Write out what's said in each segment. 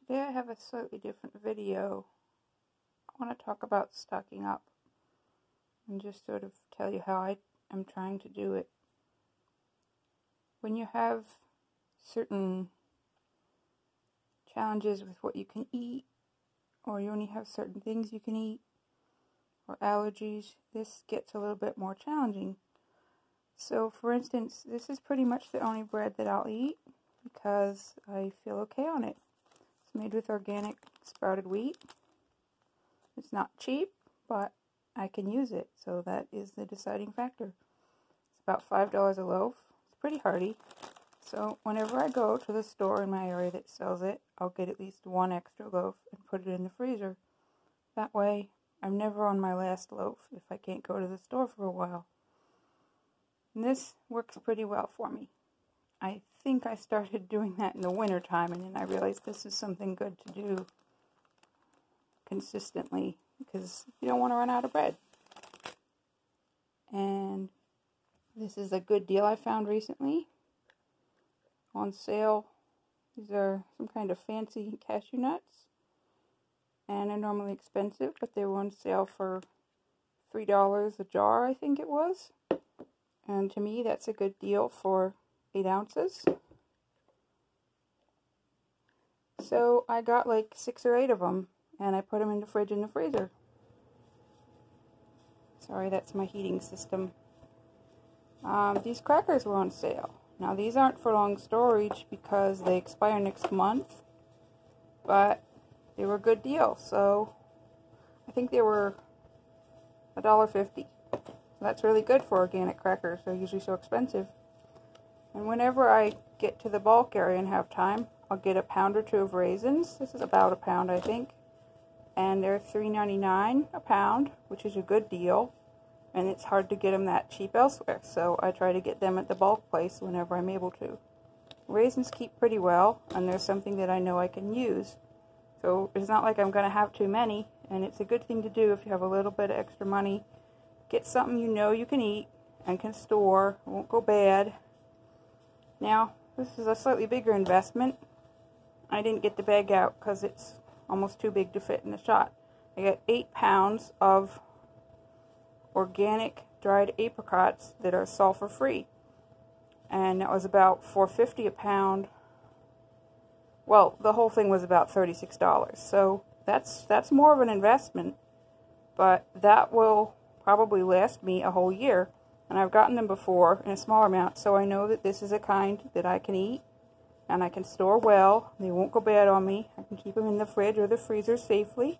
Today I have a slightly different video. I want to talk about stocking up and just sort of tell you how I am trying to do it. When you have certain challenges with what you can eat, or you only have certain things you can eat, or allergies, this gets a little bit more challenging. So for instance, this is pretty much the only bread that I'll eat because I feel okay on it. It's made with organic sprouted wheat. It's not cheap, but I can use it, so that is the deciding factor. It's about $5 a loaf. It's pretty hearty. So whenever I go to the store in my area that sells it, I'll get at least one extra loaf and put it in the freezer. That way, I'm never on my last loaf if I can't go to the store for a while. And this works pretty well for me. I think I started doing that in the winter time, and then I realized this is something good to do consistently because you don't want to run out of bread. And this is a good deal I found recently on sale. These are some kind of fancy cashew nuts, and they're normally expensive, but they were on sale for $3 a jar, I think it was. And to me, that's a good deal for 8 ounces. So I got like 6 or 8 of them, and I put them in the fridge and the freezer. Sorry, that's my heating system. These crackers were on sale. Now these aren't for long storage because they expire next month, but they were a good deal. So I think they were $1.50. So that's really good for organic crackers. They're usually so expensive. And whenever I get to the bulk area and have time, I'll get a pound or 2 of raisins. This is about a pound, I think. And they're $3.99 a pound, which is a good deal. And it's hard to get them that cheap elsewhere. So I try to get them at the bulk place whenever I'm able to. Raisins keep pretty well, and they're something that I know I can use. So it's not like I'm going to have too many. And it's a good thing to do if you have a little bit of extra money. Get something you know you can eat and can store. It won't go bad. Now, this is a slightly bigger investment. I didn't get the bag out because it's almost too big to fit in the shot. I got 8 pounds of organic dried apricots that are sulfur free. And that was about $4.50 a pound. Well, the whole thing was about $36. So that's more of an investment. But that will probably last me a whole year, and I've gotten them before in a smaller amount, so I know that this is a kind that I can eat and I can store well. They won't go bad on me. I can keep them in the fridge or the freezer safely,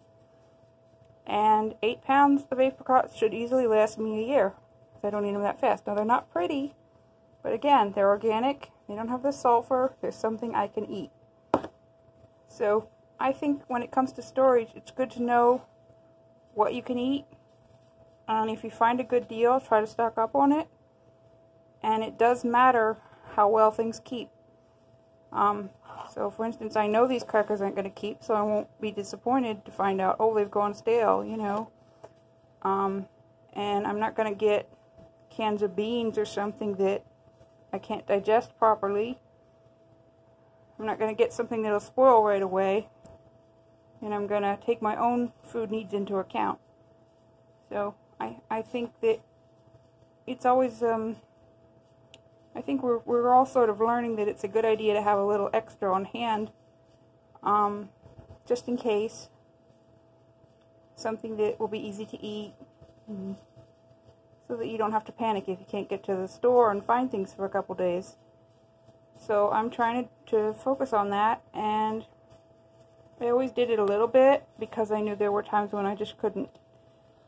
and 8 pounds of apricots should easily last me a year because I don't eat them that fast. Now they're not pretty, but again, they're organic. They don't have the sulfur. There's something I can eat. So I think when it comes to storage, it's good to know what you can eat. And if you find a good deal, try to stock up on it. And it does matter how well things keep. So for instance, I know these crackers aren't going to keep, so I won't be disappointed to find out, oh, they've gone stale, you know. And I'm not going to get cans of beans or something that I can't digest properly. I'm not going to get something that'll spoil right away. And I'm going to take my own food needs into account. So I think that it's always, I think we're all sort of learning that it's a good idea to have a little extra on hand, just in case, something that will be easy to eat, so that you don't have to panic if you can't get to the store and find things for a couple days. So I'm trying to focus on that, and I always did it a little bit because I knew there were times when I just couldn't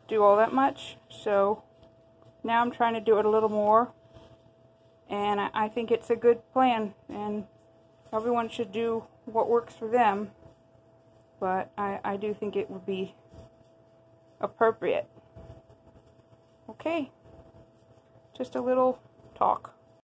do all that much. So now I'm trying to do it a little more, and I think it's a good plan, and everyone should do what works for them, but I do think it would be appropriate. Okay, just a little talk.